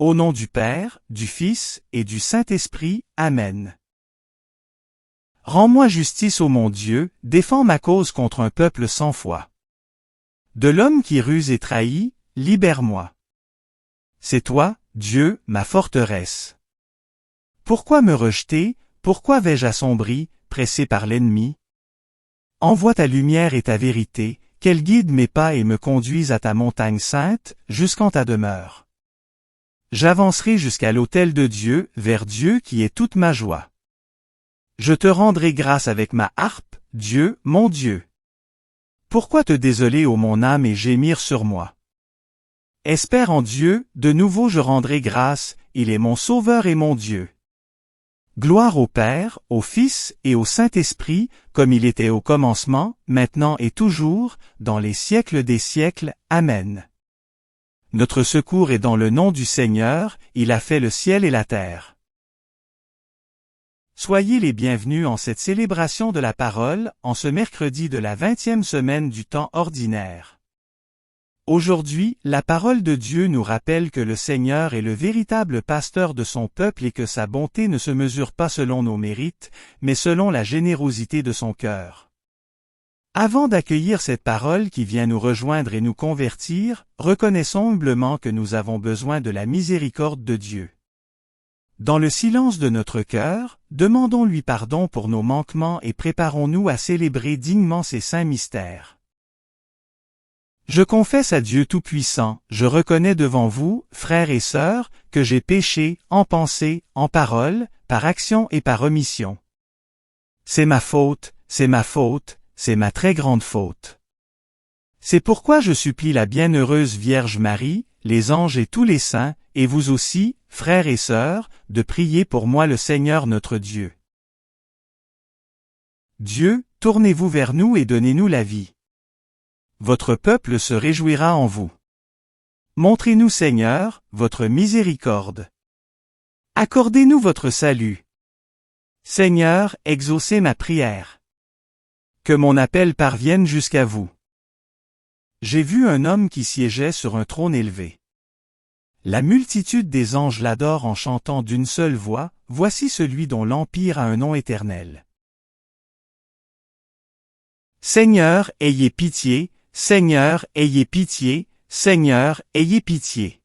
Au nom du Père, du Fils et du Saint-Esprit, Amen. Rends-moi justice, ô mon Dieu, défends ma cause contre un peuple sans foi. De l'homme qui ruse et trahit, libère-moi. C'est toi, Dieu, ma forteresse. Pourquoi me rejeter, pourquoi vais-je assombri, pressé par l'ennemi? Envoie ta lumière et ta vérité, qu'elle guide mes pas et me conduise à ta montagne sainte, jusqu'en ta demeure. J'avancerai jusqu'à l'autel de Dieu, vers Dieu qui est toute ma joie. Je te rendrai grâce avec ma harpe, Dieu, mon Dieu. Pourquoi te désoler, ô mon âme, et gémir sur moi? Espère en Dieu, de nouveau je rendrai grâce, il est mon Sauveur et mon Dieu. Gloire au Père, au Fils et au Saint-Esprit, comme il était au commencement, maintenant et toujours, dans les siècles des siècles. Amen. Notre secours est dans le nom du Seigneur, il a fait le ciel et la terre. Soyez les bienvenus en cette célébration de la parole, en ce mercredi de la 20e semaine du temps ordinaire. Aujourd'hui, la parole de Dieu nous rappelle que le Seigneur est le véritable pasteur de son peuple et que sa bonté ne se mesure pas selon nos mérites, mais selon la générosité de son cœur. Avant d'accueillir cette parole qui vient nous rejoindre et nous convertir, reconnaissons humblement que nous avons besoin de la miséricorde de Dieu. Dans le silence de notre cœur, demandons-lui pardon pour nos manquements et préparons-nous à célébrer dignement ses saints mystères. Je confesse à Dieu Tout-Puissant, je reconnais devant vous, frères et sœurs, que j'ai péché, en pensée, en parole, par action et par omission. C'est ma faute, c'est ma faute. C'est ma très grande faute. C'est pourquoi je supplie la bienheureuse Vierge Marie, les anges et tous les saints, et vous aussi, frères et sœurs, de prier pour moi le Seigneur notre Dieu. Dieu, tournez-vous vers nous et donnez-nous la vie. Votre peuple se réjouira en vous. Montrez-nous, Seigneur, votre miséricorde. Accordez-nous votre salut. Seigneur, exaucez ma prière. Que mon appel parvienne jusqu'à vous. J'ai vu un homme qui siégeait sur un trône élevé. La multitude des anges l'adore en chantant d'une seule voix, voici celui dont l'empire a un nom éternel. Seigneur, ayez pitié, Seigneur, ayez pitié, Seigneur, ayez pitié.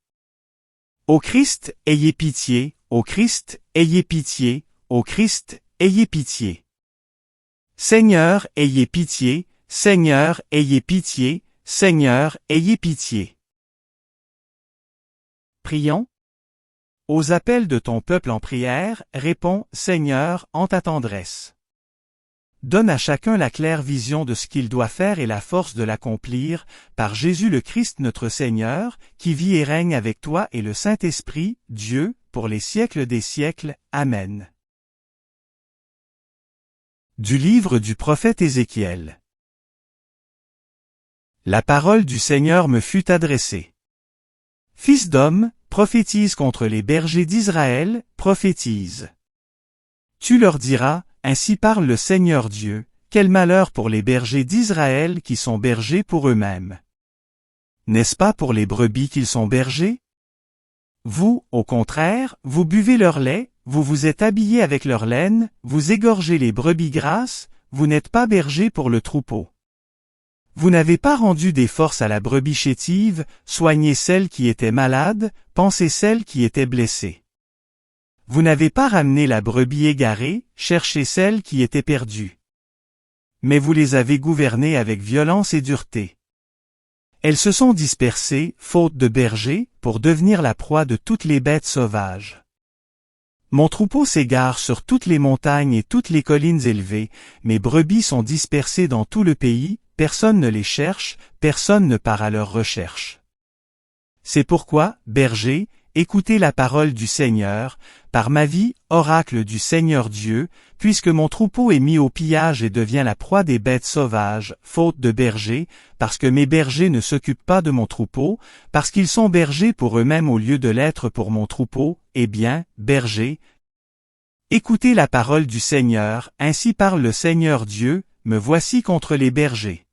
Ô Christ, ayez pitié, ô Christ, ayez pitié, ô Christ, ayez pitié. Seigneur, ayez pitié, Seigneur, ayez pitié, Seigneur, ayez pitié. Prions. Aux appels de ton peuple en prière, réponds, Seigneur, en ta tendresse. Donne à chacun la claire vision de ce qu'il doit faire et la force de l'accomplir, par Jésus le Christ notre Seigneur, qui vit et règne avec toi et le Saint-Esprit, Dieu, pour les siècles des siècles. Amen. Du livre du prophète Ézéchiel. La parole du Seigneur me fut adressée. Fils d'homme, prophétise contre les bergers d'Israël, prophétise. Tu leur diras, ainsi parle le Seigneur Dieu, quel malheur pour les bergers d'Israël qui sont bergers pour eux-mêmes. N'est-ce pas pour les brebis qu'ils sont bergers? Vous, au contraire, vous buvez leur lait, vous vous êtes habillés avec leur laine, vous égorgez les brebis grasses, vous n'êtes pas bergers pour le troupeau. Vous n'avez pas rendu des forces à la brebis chétive, soigné celle qui était malade, pansé celle qui était blessée. Vous n'avez pas ramené la brebis égarée, cherché celle qui était perdue. Mais vous les avez gouvernées avec violence et dureté. Elles se sont dispersées, faute de bergers, pour devenir la proie de toutes les bêtes sauvages. Mon troupeau s'égare sur toutes les montagnes et toutes les collines élevées, mes brebis sont dispersées dans tout le pays, personne ne les cherche, personne ne part à leur recherche. C'est pourquoi, bergers, écoutez la parole du Seigneur, par ma vie, oracle du Seigneur Dieu, puisque mon troupeau est mis au pillage et devient la proie des bêtes sauvages, faute de bergers, parce que mes bergers ne s'occupent pas de mon troupeau, parce qu'ils sont bergers pour eux-mêmes au lieu de l'être pour mon troupeau, eh bien, bergers, écoutez la parole du Seigneur, ainsi parle le Seigneur Dieu, me voici contre les bergers.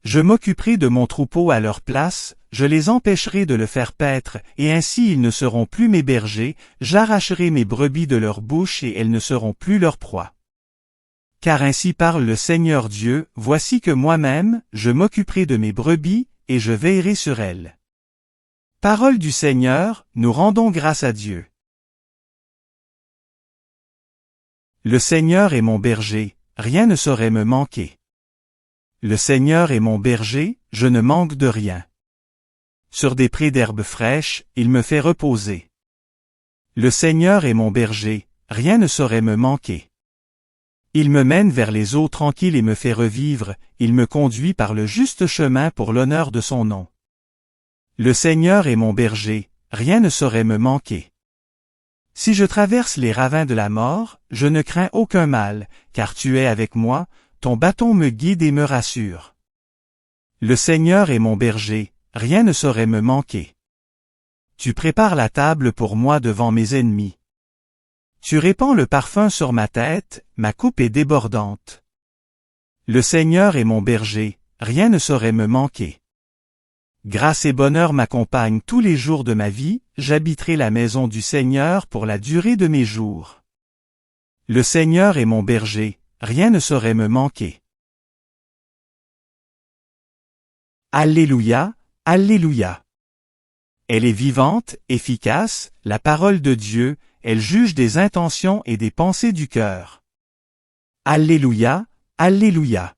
Je m'occuperai de mon troupeau à leur place, je les empêcherai de le faire paître, et ainsi ils ne seront plus mes bergers, j'arracherai mes brebis de leur bouche et elles ne seront plus leur proie. Car ainsi parle le Seigneur Dieu, voici que moi-même, je m'occuperai de mes brebis, et je veillerai sur elles. Parole du Seigneur, nous rendons grâce à Dieu. Le Seigneur est mon berger, rien ne saurait me manquer. Le Seigneur est mon berger, je ne manque de rien. Sur des prés d'herbes fraîches, il me fait reposer. Le Seigneur est mon berger, rien ne saurait me manquer. Il me mène vers les eaux tranquilles et me fait revivre, il me conduit par le juste chemin pour l'honneur de son nom. Le Seigneur est mon berger, rien ne saurait me manquer. Si je traverse les ravins de la mort, je ne crains aucun mal, car tu es avec moi, ton bâton me guide et me rassure. Le Seigneur est mon berger, rien ne saurait me manquer. Tu prépares la table pour moi devant mes ennemis. Tu répands le parfum sur ma tête, ma coupe est débordante. Le Seigneur est mon berger, rien ne saurait me manquer. Grâce et bonheur m'accompagnent tous les jours de ma vie, j'habiterai la maison du Seigneur pour la durée de mes jours. Le Seigneur est mon berger, rien ne saurait me manquer. Alléluia, Alléluia. Elle est vivante, efficace, la parole de Dieu, elle juge des intentions et des pensées du cœur. Alléluia, Alléluia.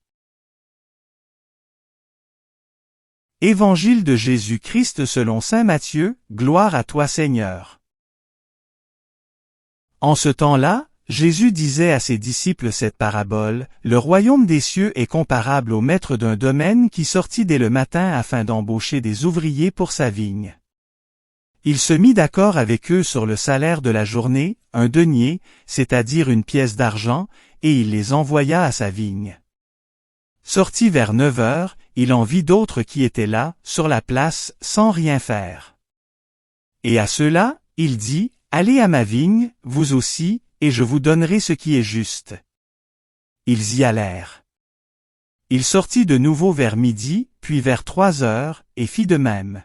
Évangile de Jésus-Christ selon saint Matthieu, gloire à toi Seigneur. En ce temps-là, Jésus disait à ses disciples cette parabole, « Le royaume des cieux est comparable au maître d'un domaine qui sortit dès le matin afin d'embaucher des ouvriers pour sa vigne. Il se mit d'accord avec eux sur le salaire de la journée, un denier, c'est-à-dire une pièce d'argent, et il les envoya à sa vigne. Sorti vers 9 heures, il en vit d'autres qui étaient là, sur la place, sans rien faire. Et à ceux-là, il dit, « Allez à ma vigne, vous aussi, et je vous donnerai ce qui est juste. » Ils y allèrent. Il sortit de nouveau vers midi, puis vers 3 heures, et fit de même.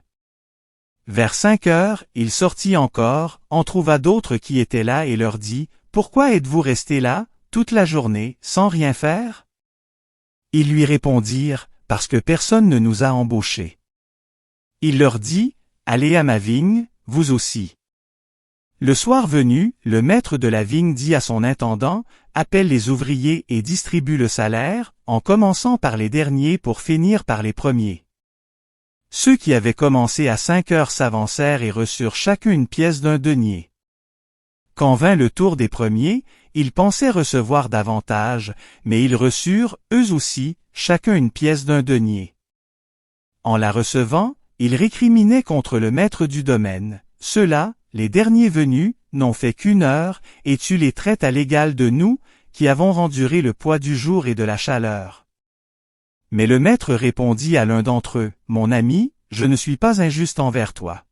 Vers 5 heures, il sortit encore, en trouva d'autres qui étaient là et leur dit, « Pourquoi êtes-vous restés là, toute la journée, sans rien faire? » Ils lui répondirent, « Parce que personne ne nous a embauchés. » Il leur dit, « Allez à ma vigne, vous aussi. » Le soir venu, le maître de la vigne dit à son intendant, « Appelle les ouvriers et distribue le salaire, en commençant par les derniers pour finir par les premiers. » Ceux qui avaient commencé à 5 heures s'avancèrent et reçurent chacun une pièce d'un denier. Quand vint le tour des premiers, ils pensaient recevoir davantage, mais ils reçurent, eux aussi, chacun une pièce d'un denier. En la recevant, ils récriminaient contre le maître du domaine. Ceux-là, les derniers venus, n'ont fait qu'1 heure, et tu les traites à l'égal de nous, qui avons enduré le poids du jour et de la chaleur. Mais le maître répondit à l'un d'entre eux, « Mon ami, je ne suis pas injuste envers toi.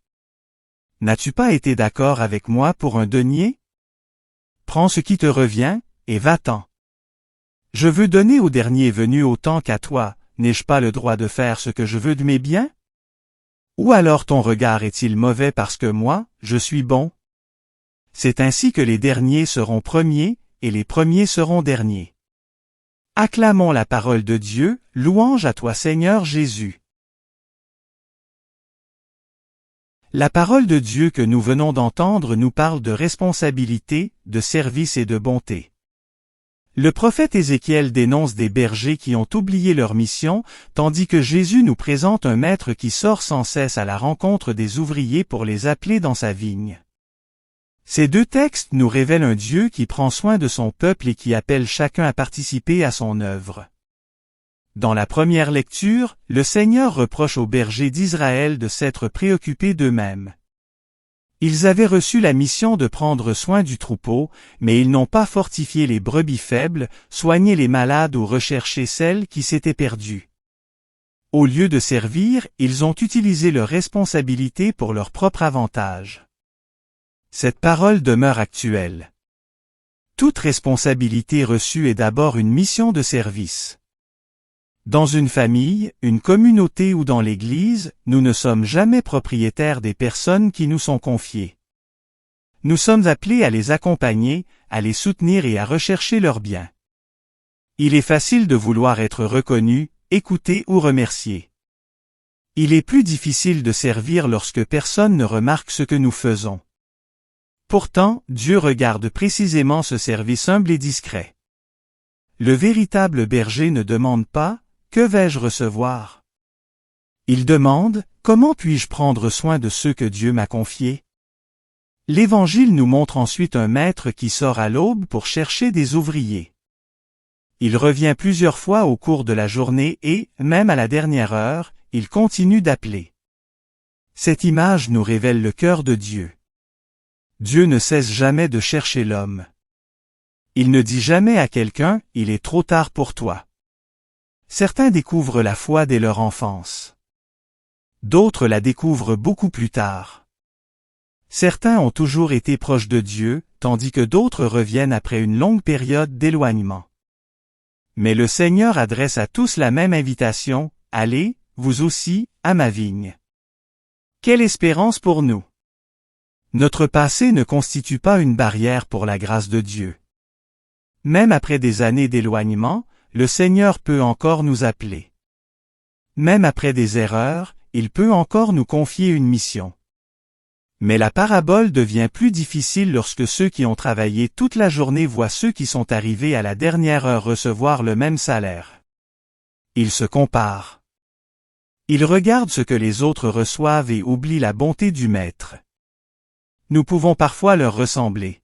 N'as-tu pas été d'accord avec moi pour un denier? Prends ce qui te revient, et va-t'en. Je veux donner au dernier venu autant qu'à toi, n'ai-je pas le droit de faire ce que je veux de mes biens? Ou alors ton regard est-il mauvais parce que moi, je suis bon? C'est ainsi que les derniers seront premiers, et les premiers seront derniers. » Acclamons la parole de Dieu, louange à toi Seigneur Jésus. La parole de Dieu que nous venons d'entendre nous parle de responsabilité, de service et de bonté. Le prophète Ézéchiel dénonce des bergers qui ont oublié leur mission, tandis que Jésus nous présente un maître qui sort sans cesse à la rencontre des ouvriers pour les appeler dans sa vigne. Ces deux textes nous révèlent un Dieu qui prend soin de son peuple et qui appelle chacun à participer à son œuvre. Dans la première lecture, le Seigneur reproche aux bergers d'Israël de s'être préoccupés d'eux-mêmes. Ils avaient reçu la mission de prendre soin du troupeau, mais ils n'ont pas fortifié les brebis faibles, soigné les malades ou recherché celles qui s'étaient perdues. Au lieu de servir, ils ont utilisé leurs responsabilités pour leur propre avantage. Cette parole demeure actuelle. Toute responsabilité reçue est d'abord une mission de service. Dans une famille, une communauté ou dans l'Église, nous ne sommes jamais propriétaires des personnes qui nous sont confiées. Nous sommes appelés à les accompagner, à les soutenir et à rechercher leur bien. Il est facile de vouloir être reconnu, écouté ou remercié. Il est plus difficile de servir lorsque personne ne remarque ce que nous faisons. Pourtant, Dieu regarde précisément ce service humble et discret. Le véritable berger ne demande pas « Que vais-je recevoir ?» Il demande « Comment puis-je prendre soin de ceux que Dieu m'a confiés ?» L'Évangile nous montre ensuite un maître qui sort à l'aube pour chercher des ouvriers. Il revient plusieurs fois au cours de la journée et, même à la dernière heure, il continue d'appeler. Cette image nous révèle le cœur de Dieu. Dieu ne cesse jamais de chercher l'homme. Il ne dit jamais à quelqu'un « Il est trop tard pour toi ». Certains découvrent la foi dès leur enfance. D'autres la découvrent beaucoup plus tard. Certains ont toujours été proches de Dieu, tandis que d'autres reviennent après une longue période d'éloignement. Mais le Seigneur adresse à tous la même invitation, « Allez, vous aussi, à ma vigne ». Quelle espérance pour nous! Notre passé ne constitue pas une barrière pour la grâce de Dieu. Même après des années d'éloignement, le Seigneur peut encore nous appeler. Même après des erreurs, il peut encore nous confier une mission. Mais la parabole devient plus difficile lorsque ceux qui ont travaillé toute la journée voient ceux qui sont arrivés à la dernière heure recevoir le même salaire. Ils se comparent. Ils regardent ce que les autres reçoivent et oublient la bonté du Maître. Nous pouvons parfois leur ressembler.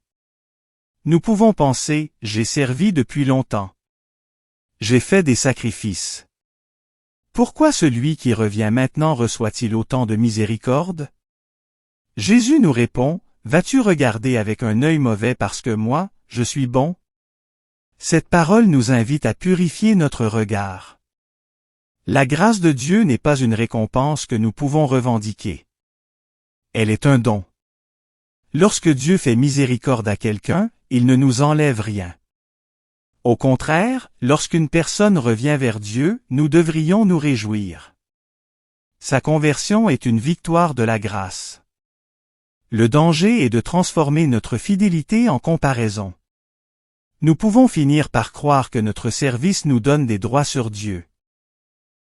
Nous pouvons penser, j'ai servi depuis longtemps. J'ai fait des sacrifices. Pourquoi celui qui revient maintenant reçoit-il autant de miséricorde? Jésus nous répond, vas-tu regarder avec un œil mauvais parce que moi, je suis bon? Cette parole nous invite à purifier notre regard. La grâce de Dieu n'est pas une récompense que nous pouvons revendiquer. Elle est un don. Lorsque Dieu fait miséricorde à quelqu'un, il ne nous enlève rien. Au contraire, lorsqu'une personne revient vers Dieu, nous devrions nous réjouir. Sa conversion est une victoire de la grâce. Le danger est de transformer notre fidélité en comparaison. Nous pouvons finir par croire que notre service nous donne des droits sur Dieu.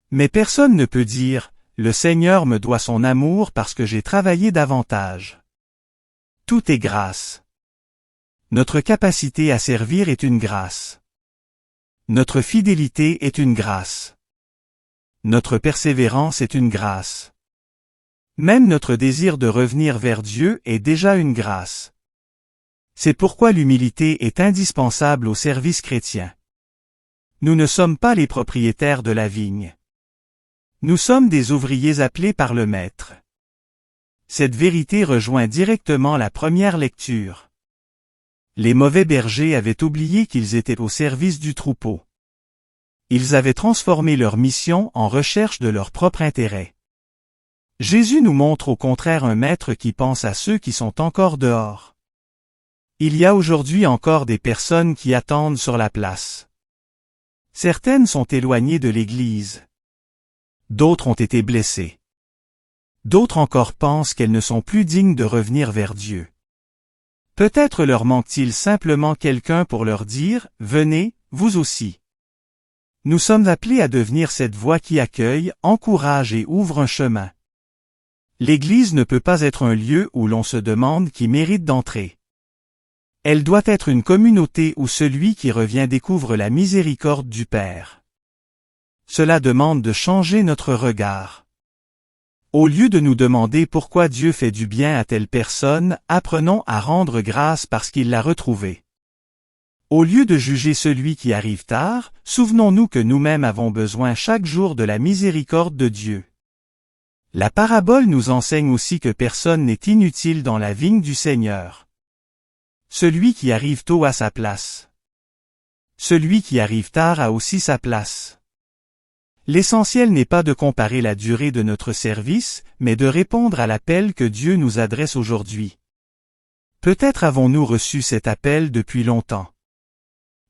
Mais personne ne peut dire, le Seigneur me doit son amour parce que j'ai travaillé davantage. Tout est grâce. Notre capacité à servir est une grâce. Notre fidélité est une grâce. Notre persévérance est une grâce. Même notre désir de revenir vers Dieu est déjà une grâce. C'est pourquoi l'humilité est indispensable au service chrétien. Nous ne sommes pas les propriétaires de la vigne. Nous sommes des ouvriers appelés par le Maître. Cette vérité rejoint directement la première lecture. Les mauvais bergers avaient oublié qu'ils étaient au service du troupeau. Ils avaient transformé leur mission en recherche de leur propre intérêt. Jésus nous montre au contraire un maître qui pense à ceux qui sont encore dehors. Il y a aujourd'hui encore des personnes qui attendent sur la place. Certaines sont éloignées de l'Église. D'autres ont été blessées. D'autres encore pensent qu'elles ne sont plus dignes de revenir vers Dieu. Peut-être leur manque-t-il simplement quelqu'un pour leur dire « Venez, vous aussi ». Nous sommes appelés à devenir cette voix qui accueille, encourage et ouvre un chemin. L'Église ne peut pas être un lieu où l'on se demande qui mérite d'entrer. Elle doit être une communauté où celui qui revient découvre la miséricorde du Père. Cela demande de changer notre regard. Au lieu de nous demander pourquoi Dieu fait du bien à telle personne, apprenons à rendre grâce parce qu'il l'a retrouvée. Au lieu de juger celui qui arrive tard, souvenons-nous que nous-mêmes avons besoin chaque jour de la miséricorde de Dieu. La parabole nous enseigne aussi que personne n'est inutile dans la vigne du Seigneur. Celui qui arrive tôt a sa place. Celui qui arrive tard a aussi sa place. L'essentiel n'est pas de comparer la durée de notre service, mais de répondre à l'appel que Dieu nous adresse aujourd'hui. Peut-être avons-nous reçu cet appel depuis longtemps.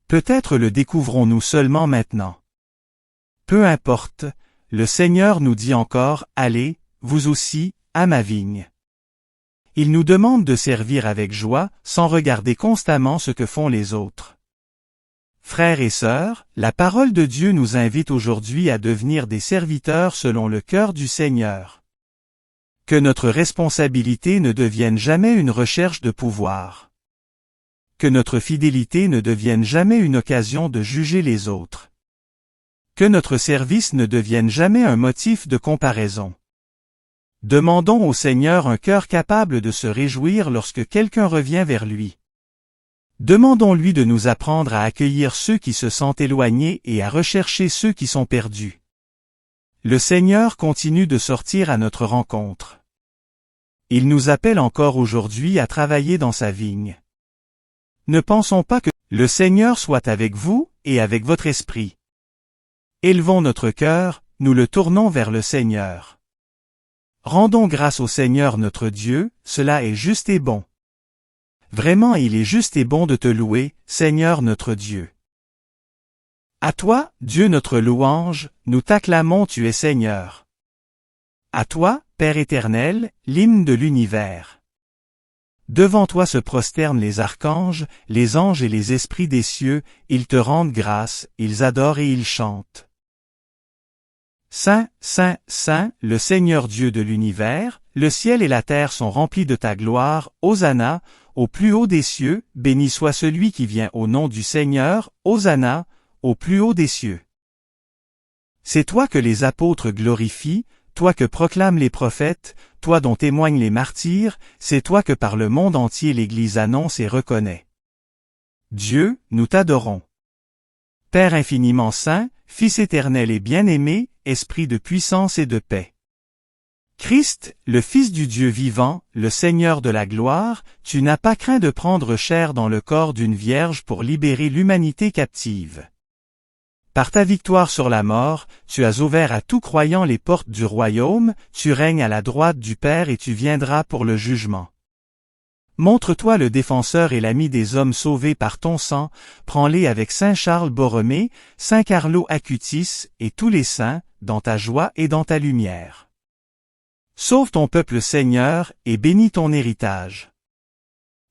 Peut-être le découvrons-nous seulement maintenant. Peu importe, le Seigneur nous dit encore « Allez, vous aussi, à ma vigne ». Il nous demande de servir avec joie, sans regarder constamment ce que font les autres. Frères et sœurs, la parole de Dieu nous invite aujourd'hui à devenir des serviteurs selon le cœur du Seigneur. Que notre responsabilité ne devienne jamais une recherche de pouvoir. Que notre fidélité ne devienne jamais une occasion de juger les autres. Que notre service ne devienne jamais un motif de comparaison. Demandons au Seigneur un cœur capable de se réjouir lorsque quelqu'un revient vers lui. Demandons-lui de nous apprendre à accueillir ceux qui se sentent éloignés et à rechercher ceux qui sont perdus. Le Seigneur continue de sortir à notre rencontre. Il nous appelle encore aujourd'hui à travailler dans sa vigne. Ne pensons pas que le Seigneur soit avec vous et avec votre esprit. Élevons notre cœur, nous le tournons vers le Seigneur. Rendons grâce au Seigneur notre Dieu, cela est juste et bon. Vraiment il est juste et bon de te louer, Seigneur notre Dieu. À toi, Dieu notre louange, nous t'acclamons, tu es Seigneur. À toi, Père éternel, l'hymne de l'univers. Devant toi se prosternent les archanges, les anges et les esprits des cieux, ils te rendent grâce, ils adorent et ils chantent. Saint, Saint, Saint, le Seigneur Dieu de l'univers, le ciel et la terre sont remplis de ta gloire, Hosanna, au plus haut des cieux, béni soit celui qui vient au nom du Seigneur, Hosanna, au plus haut des cieux. C'est toi que les apôtres glorifient, toi que proclament les prophètes, toi dont témoignent les martyrs, c'est toi que par le monde entier l'Église annonce et reconnaît. Dieu, nous t'adorons. Père infiniment saint, Fils éternel et bien-aimé, Esprit de puissance et de paix. Christ, le Fils du Dieu vivant, le Seigneur de la gloire, tu n'as pas craint de prendre chair dans le corps d'une vierge pour libérer l'humanité captive. Par ta victoire sur la mort, tu as ouvert à tout croyant les portes du royaume, tu règnes à la droite du Père et tu viendras pour le jugement. Montre-toi le défenseur et l'ami des hommes sauvés par ton sang, prends-les avec Saint Charles Borromée, Saint Carlo Acutis et tous les saints, dans ta joie et dans ta lumière. Sauve ton peuple Seigneur, et bénis ton héritage.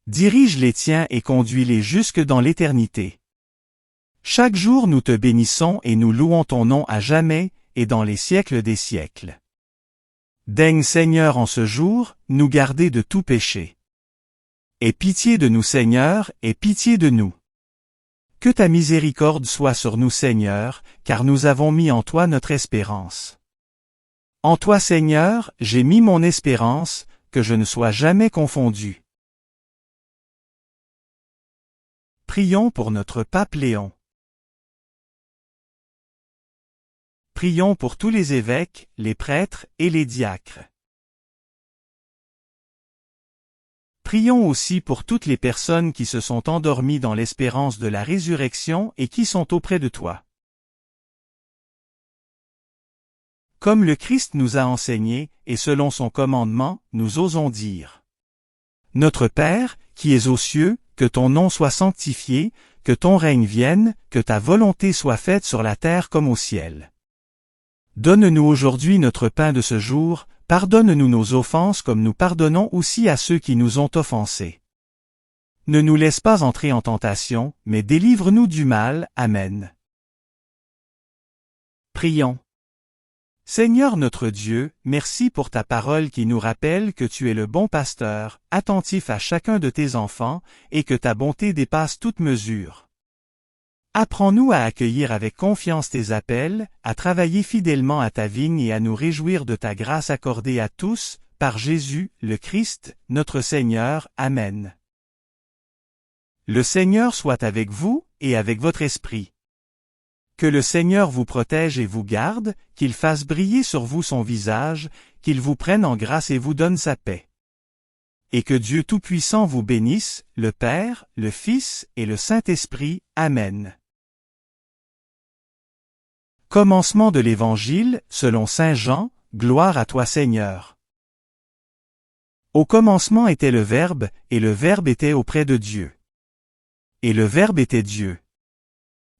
Dirige les tiens et conduis-les jusque dans l'éternité. Chaque jour nous te bénissons et nous louons ton nom à jamais, et dans les siècles des siècles. Daigne Seigneur en ce jour, nous garder de tout péché. Aie pitié de nous Seigneur, aie pitié de nous. Que ta miséricorde soit sur nous Seigneur, car nous avons mis en toi notre espérance. En toi Seigneur, j'ai mis mon espérance, que je ne sois jamais confondu. Prions pour notre pape Léon. Prions pour tous les évêques, les prêtres et les diacres. Prions aussi pour toutes les personnes qui se sont endormies dans l'espérance de la résurrection et qui sont auprès de toi. Comme le Christ nous a enseigné, et selon son commandement, nous osons dire. Notre Père, qui es aux cieux, que ton nom soit sanctifié, que ton règne vienne, que ta volonté soit faite sur la terre comme au ciel. Donne-nous aujourd'hui notre pain de ce jour, pardonne-nous nos offenses comme nous pardonnons aussi à ceux qui nous ont offensés. Ne nous laisse pas entrer en tentation, mais délivre-nous du mal. Amen. Prions. Seigneur notre Dieu, merci pour ta parole qui nous rappelle que tu es le bon pasteur, attentif à chacun de tes enfants, et que ta bonté dépasse toute mesure. Apprends-nous à accueillir avec confiance tes appels, à travailler fidèlement à ta vigne et à nous réjouir de ta grâce accordée à tous, par Jésus, le Christ, notre Seigneur. Amen. Le Seigneur soit avec vous, et avec votre esprit. Que le Seigneur vous protège et vous garde, qu'il fasse briller sur vous son visage, qu'il vous prenne en grâce et vous donne sa paix. Et que Dieu Tout-Puissant vous bénisse, le Père, le Fils et le Saint-Esprit. Amen. Commencement de l'Évangile, selon saint Jean, gloire à toi Seigneur. Au commencement était le Verbe, et le Verbe était auprès de Dieu. Et le Verbe était Dieu.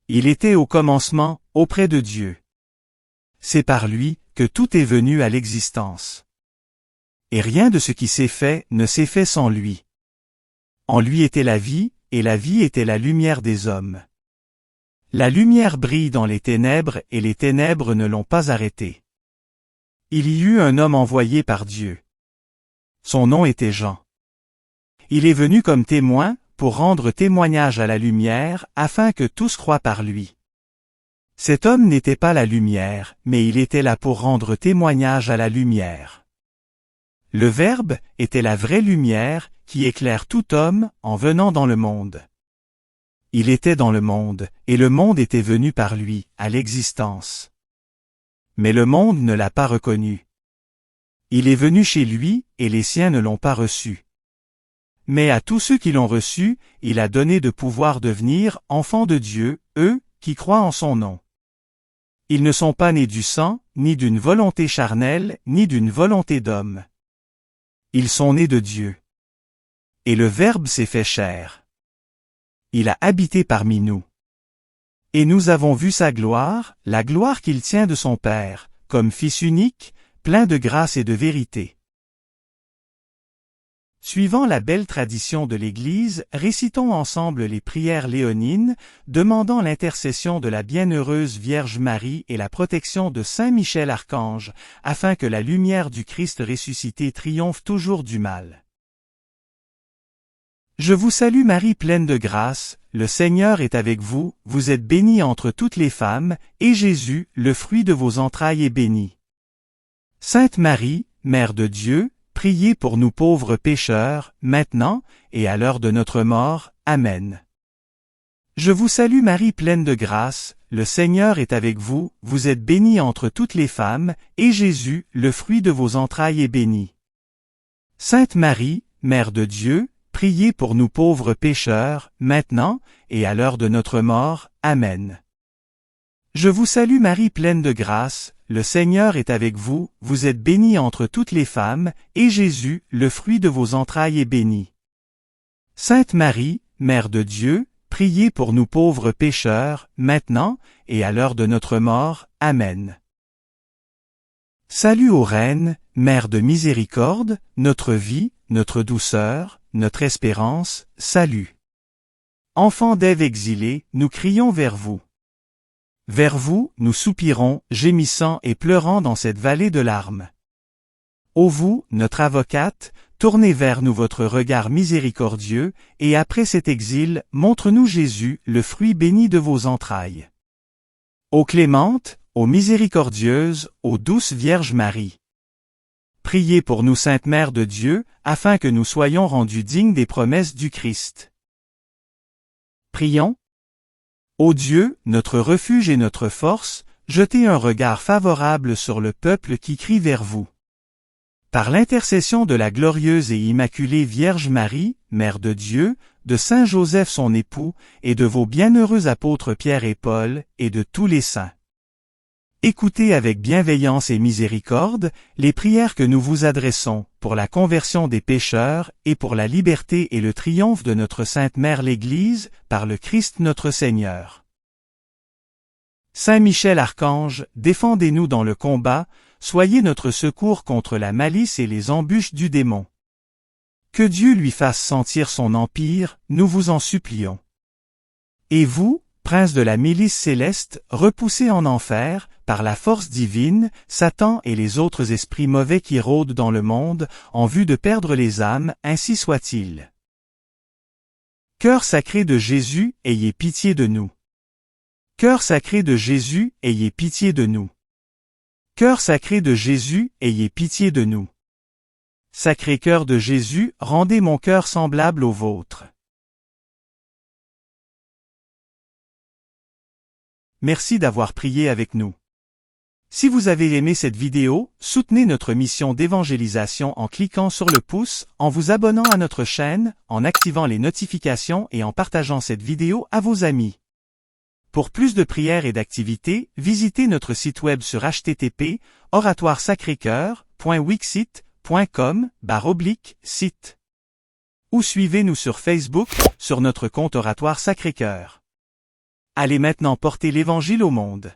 Il était au commencement, auprès de Dieu. C'est par lui que tout est venu à l'existence. Et rien de ce qui s'est fait ne s'est fait sans lui. En lui était la vie, et la vie était la lumière des hommes. La lumière brille dans les ténèbres et les ténèbres ne l'ont pas arrêtée. Il y eut un homme envoyé par Dieu. Son nom était Jean. Il est venu comme témoin, pour rendre témoignage à la lumière, afin que tous croient par lui. Cet homme n'était pas la lumière, mais il était là pour rendre témoignage à la lumière. Le Verbe était la vraie lumière, qui éclaire tout homme, en venant dans le monde. Il était dans le monde, et le monde était venu par lui, à l'existence. Mais le monde ne l'a pas reconnu. Il est venu chez lui, et les siens ne l'ont pas reçu. Mais à tous ceux qui l'ont reçu, il a donné de pouvoir devenir enfants de Dieu, eux, qui croient en son nom. Ils ne sont pas nés du sang, ni d'une volonté charnelle, ni d'une volonté d'homme. Ils sont nés de Dieu. Et le Verbe s'est fait chair. Il a habité parmi nous. Et nous avons vu sa gloire, la gloire qu'il tient de son Père, comme Fils unique, plein de grâce et de vérité. Suivant la belle tradition de l'Église, récitons ensemble les prières léonines, demandant l'intercession de la bienheureuse Vierge Marie et la protection de Saint Michel Archange, afin que la lumière du Christ ressuscité triomphe toujours du mal. Je vous salue Marie pleine de grâce, le Seigneur est avec vous, vous êtes bénie entre toutes les femmes, et Jésus, le fruit de vos entrailles, est béni. Sainte Marie, Mère de Dieu, priez pour nous pauvres pécheurs, maintenant, et à l'heure de notre mort. Amen. Je vous salue Marie pleine de grâce, le Seigneur est avec vous, vous êtes bénie entre toutes les femmes, et Jésus, le fruit de vos entrailles, est béni. Sainte Marie, Mère de Dieu, priez pour nous pauvres pécheurs, maintenant, et à l'heure de notre mort. Amen. Je vous salue Marie pleine de grâce, le Seigneur est avec vous, vous êtes bénie entre toutes les femmes, et Jésus, le fruit de vos entrailles, est béni. Sainte Marie, Mère de Dieu, priez pour nous pauvres pécheurs, maintenant, et à l'heure de notre mort. Amen. Salut ô Reine, Mère de miséricorde, notre vie, notre douceur, notre espérance, salut. Enfants d'Ève exilés, nous crions vers vous. Vers vous, nous soupirons, gémissant et pleurant dans cette vallée de larmes. Ô vous, notre avocate, tournez vers nous votre regard miséricordieux, et après cet exil, montre-nous Jésus, le fruit béni de vos entrailles. Ô clémente, ô miséricordieuse, ô douce Vierge Marie. Priez pour nous Sainte Mère de Dieu, afin que nous soyons rendus dignes des promesses du Christ. Prions. Ô Dieu, notre refuge et notre force, jetez un regard favorable sur le peuple qui crie vers vous. Par l'intercession de la glorieuse et immaculée Vierge Marie, Mère de Dieu, de Saint Joseph son époux, et de vos bienheureux apôtres Pierre et Paul, et de tous les saints. Écoutez avec bienveillance et miséricorde les prières que nous vous adressons, pour la conversion des pécheurs, et pour la liberté et le triomphe de notre Sainte Mère l'Église, par le Christ notre Seigneur. Saint Michel Archange, défendez-nous dans le combat, soyez notre secours contre la malice et les embûches du démon. Que Dieu lui fasse sentir son empire, nous vous en supplions. Et vous, prince de la milice céleste, repoussez en enfer, par la force divine, Satan et les autres esprits mauvais qui rôdent dans le monde, en vue de perdre les âmes, ainsi soit-il. Cœur sacré de Jésus, ayez pitié de nous. Cœur sacré de Jésus, ayez pitié de nous. Cœur sacré de Jésus, ayez pitié de nous. Sacré cœur de Jésus, rendez mon cœur semblable au vôtre. Merci d'avoir prié avec nous. Si vous avez aimé cette vidéo, soutenez notre mission d'évangélisation en cliquant sur le pouce, en vous abonnant à notre chaîne, en activant les notifications et en partageant cette vidéo à vos amis. Pour plus de prières et d'activités, visitez notre site web sur http://oratoiresacrécoeur.wixsite.com/site. Ou suivez-nous sur Facebook, sur notre compte Oratoire Sacré-Cœur. Allez maintenant porter l'Évangile au monde.